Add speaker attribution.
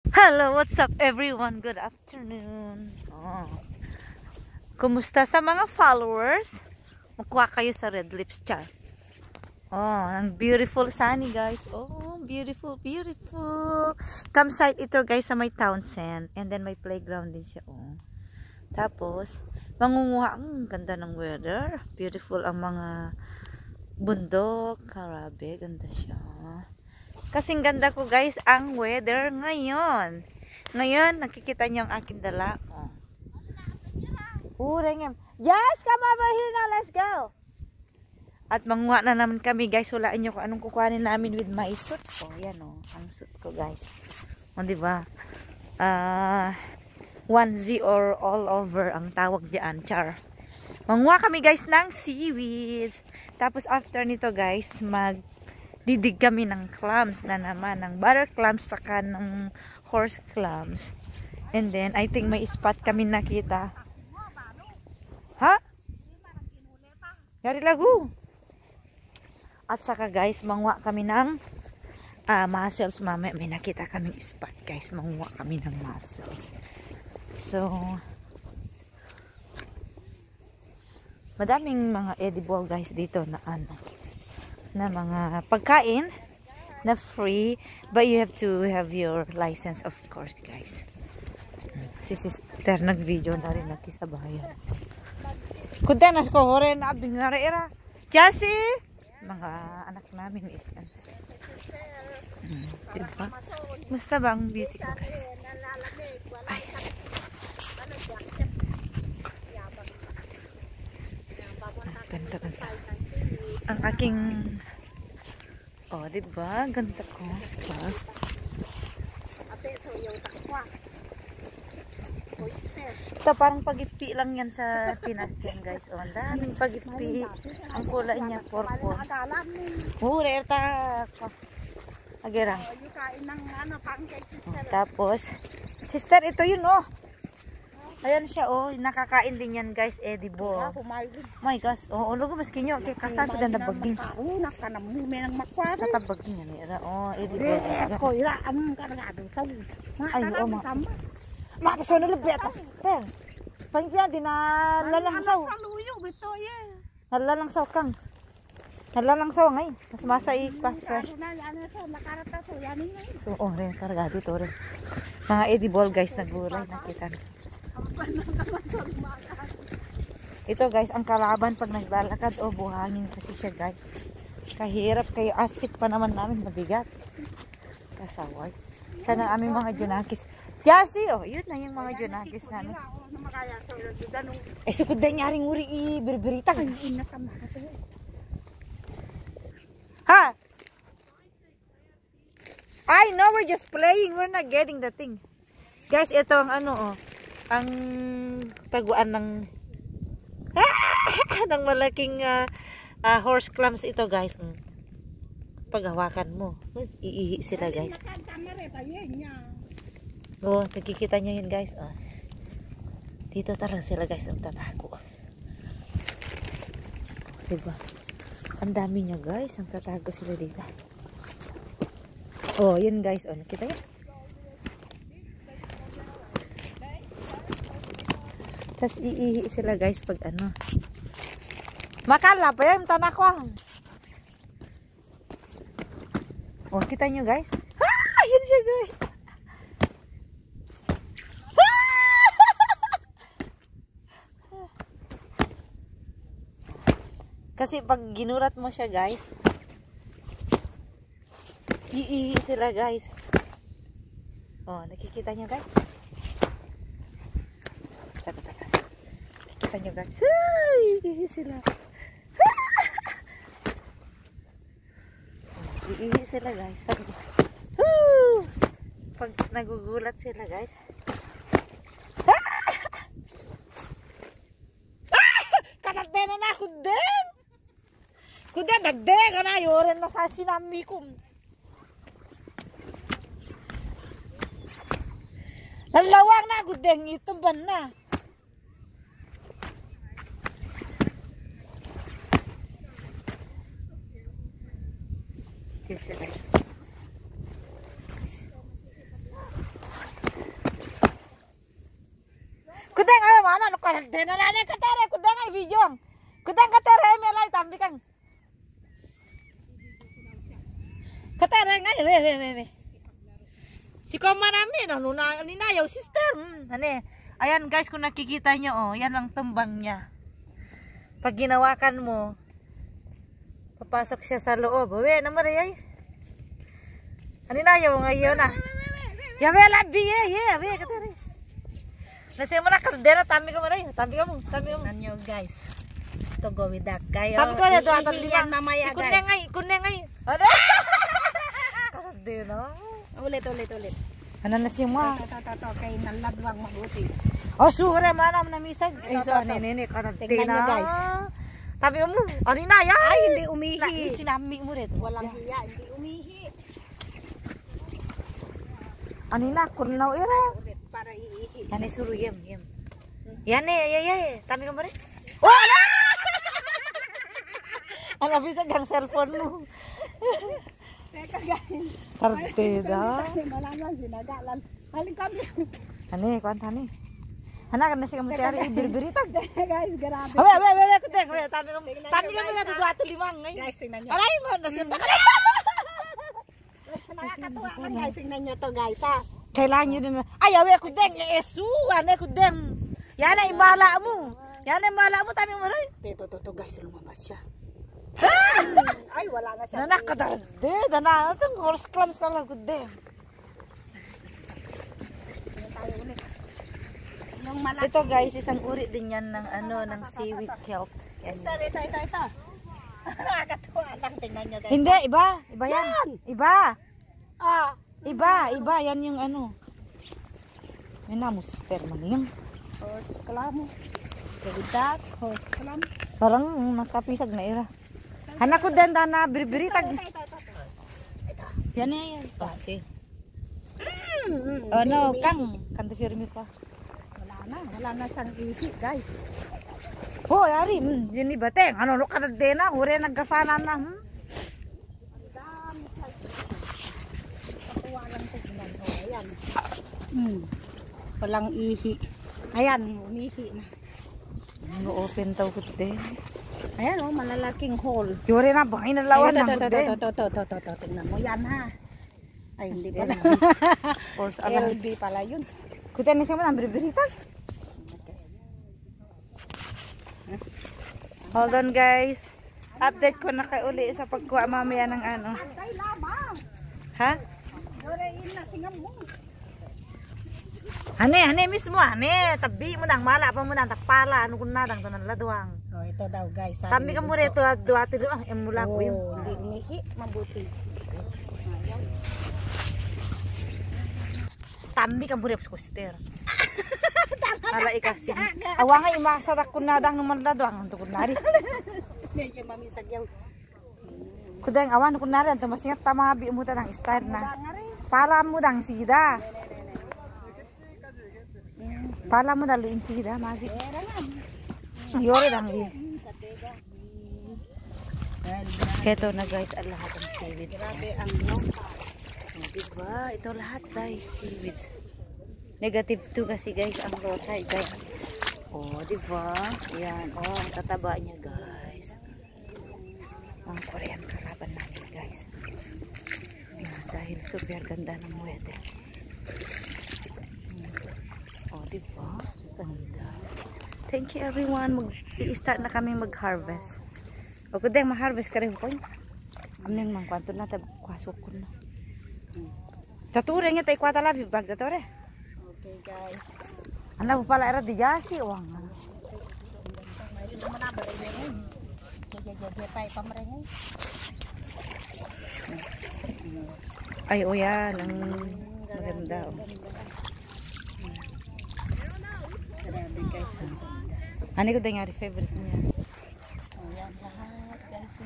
Speaker 1: Hello, what's up everyone? Good afternoon. Kumusta sa mga followers? Magkuha kayo sa Red Lips chart. Ang beautiful sunny guys. Beautiful, beautiful. Campsite ito guys sa may Townsend. And then may playground din siya. Tapos, mangunguha. Ganda ng weather. Beautiful ang mga bundok. Grabe, ganda siya. Kasing ganda ko guys ang weather ngayon. Ngayon, nakikita niyo ang aking dala. Rengem. Yes, come over here now. Let's go. At manguha na naman kami guys. Hulaan niyo kung anong kukuhanin namin with my suit. Yan ang suit ko guys. Diba? Onesie or all over ang tawag diyan. Char. Manguha kami guys ng seaweeds. Tapos after nito guys, didig kami ng clams na naman, ng butter clams saka ng horse clams. And then I think may spot kami nakita. Ha? Yari lagu. At saka guys, manguha kami ng mussels. Mamaya may nakita kaming spot guys, manguha kami ng mussels. So madaming mga edible guys dito na na mga pagkain na free, but you have to have your license of course guys. Si sister nag-video na rin nakisabayan. Kuntenas ko hore na bingara era. Chasi, mga anak namin is diba? Musta ba ang beauty ko guys? Ay. Ganda. Ang aking diba? Ganda ko. Ito parang pagipi lang yan sa Pinas yan guys. Ang daming pagipi. Ang kulay niya purple. Erta ko. Agirang. Tapos sister, ito yun ayan siya nakakain din yan guys, edible. My gosh, lugo mas kinyo kay kasado ganda baging. Sa tabaging yan edible.
Speaker 2: Ko ira am karagado sa.
Speaker 1: Ay makaso na labi atas. Pangya din na lalangsaw. Nalalangsaw kang. Nalalangsaw ngay. Mas masai pa fresh. So rin karagado to rin. Mga edible guys na gulay nakita. Ito guys, ang kalaban pag naglalakad buhangin kasi siya guys. Kahirap kayo, asket pa naman namin, mabigat. Kasaway. Sana aming mga junakis. Yasi, yun na yung mga junakis namin. Sukod na nyaring uri i-birbiritag. Ha? I know, we're just playing. We're not getting the thing. Guys, ito ang ang taguan ng ng malaking horse clams ito guys. Paghawakan mo, iihi sila guys. Nakikita nyo yun guys. Dito talaga sila guys ang tatago. Diba? Ang dami niya guys, ang tatago sila dito. Yun guys. Nakita nyo? Tapos iihi sila guys pag makala pa yan, tanak ko. Kita nyo guys. Yun siya guys. Kasi pag ginurat mo siya guys, iihi sila guys. Nakikita nyo guys. Nakikita nyo guys. Iihi sila. Iihi sila guys. Pag nagugulat sila guys. Kanagdena na ako din. Kuda dagdaga na yoren na sa sinami ko. Nalawang na ako din. Itumban na. mana no kan dena nane katere kudang ay video. Kudang katere melay tambi kang. Katere ngay we. Si Koma namin ano na ninayaw sister. Ane. Ayan guys kung nakikita nyo oh, yan ang tumbang niya. Pag ginawakan mo, papasok siya sa loob. We naman ay. Ano ninayaw ngayon na? Ya we labi we katere. Nasi mo na kaldera tambi ka mo ray. Tambi ka mo.
Speaker 2: Nanyo guys. To go with that guy.
Speaker 1: Tambi ko na to atal limang.
Speaker 2: Mamaya guys.
Speaker 1: Ikun ngay. Ano? Kaldera.
Speaker 2: Ulit.
Speaker 1: Ano na si mo?
Speaker 2: To kay naladwang mabuti.
Speaker 1: Oh, sure manam na misag. Ay so nene kaldera.
Speaker 2: Tingnan nyo, guys.
Speaker 1: Tabi mo. Ano na ya?
Speaker 2: Ay hindi umihi.
Speaker 1: Sinami mo rin.
Speaker 2: Walang hiya, hindi umihi.
Speaker 1: Ano na kunaw ira.
Speaker 2: Ulit para iihi.
Speaker 1: Yan ay suru yem. Yan eh, tabi mo rin. Oh! Ang abisa gang cellphone mo.
Speaker 2: Teka guys.
Speaker 1: Partida.
Speaker 2: Malaman sinagalan. Halin kami.
Speaker 1: Ani, kwanta ni. Anak na siya mutiari ibirbiritag.
Speaker 2: Guys, grabe.
Speaker 1: We, kutek, we, tabi kami na tuwa to limang ngay.
Speaker 2: Guys, tingnan nyo.
Speaker 1: Aray mo, nasunta ka na.
Speaker 2: Nakakatuwa ka guys. Tingnan nyo to guys ha.
Speaker 1: Kailangan nyo din na, ay, we, kudeng, esu, ane, kudeng. Yan ay imala mo. Tabi mo rin.
Speaker 2: To guys, lumabas siya. Ay, wala na siya.
Speaker 1: Nanak ka tarde, dana, itong horse clams ka lang, kudeng.
Speaker 2: Yung malaki.
Speaker 1: Ito guys, isang uri din yan ng ng seaweed kelp. Yan.
Speaker 2: Ito. Nakakatuwa lang. Tingnan nyo guys.
Speaker 1: Hindi, iba yan. Iba.
Speaker 2: Ah.
Speaker 1: Iba, yan yung ano. May namuster man yan.
Speaker 2: Horse kalamo. Kabidat. Horse kalamo.
Speaker 1: Parang nakapisag na ira. Anak ko din na birbiritag. Yan yan. Kasi. Ano, kang kanto firme pa.
Speaker 2: Wala na siyang ihi guys.
Speaker 1: Oh, yari, yun iba teng. Ano, lukat din na, uri nagkafanan na.
Speaker 2: Katuwa lang tignan. Oh, ayan. Walang ihi. Ayan, umihi na.
Speaker 1: Ano, open tau ko din.
Speaker 2: Ayan oh, malalaking hole.
Speaker 1: Yuri na, bangin na lawan ng din.
Speaker 2: To. Tingnan mo yan ha. Ay, hindi pala.
Speaker 1: Horse alam.
Speaker 2: LB pala yun.
Speaker 1: Kutin na siya mo ng birbiritag. Hold on guys. Update ko na kayo uli sa pagkuha mamaya ng ano.
Speaker 2: Antay lamang.
Speaker 1: Ha?
Speaker 2: Dorein na singam mo.
Speaker 1: Ane mismo ane. Tabi mo nang mala pa mo nang takpala. Ano kun nadang tanan ladwang.
Speaker 2: Oh, ito daw guys.
Speaker 1: Tabi ka mo rito dua tilo ang emula ko yung.
Speaker 2: Hindi umihi. Mabuti.
Speaker 1: Tambi ka mo rito sa kuster. Ala ikasi. Awa nga imaksadak kun nadang naman ladwang. Ang tukod nari.
Speaker 2: Medyo mamisagyaw.
Speaker 1: Kudang awan kun nari. Ang tumasingat tamabi mo ng star na. Pala mo dang sida. Pala mo daluin sida. Magi. Yore lang yun. Heto na guys. Ang lahat ng seaweed.
Speaker 2: Grabe ang nyoka.
Speaker 1: Diba? Ito lahat guys. Seaweed. Negative 2 kasi guys ang rotay guys. Oh, diba? Ayan. Oh, ang tataba niya guys. Ang Korean karaban natin guys. Ayan, dahil super ganda ng weather. Oh, diba? Ganda. Thank you everyone. I-start na kami mag-harvest. O kung dahil ma-harvest ka rin po. Aming mangkwanto na. Kwasok ko na. Tature nga tayo kwata labi. Bag tature.
Speaker 2: Okay guys.
Speaker 1: Ano po pala era di jasi. Wang.
Speaker 2: May naman na barengay. Jadi pa pamarengay.
Speaker 1: Ay, o yan. Ang maganda.
Speaker 2: Grabe guys.
Speaker 1: Ano ko dahil nga favorite mo yan?
Speaker 2: Ayan lahat guys.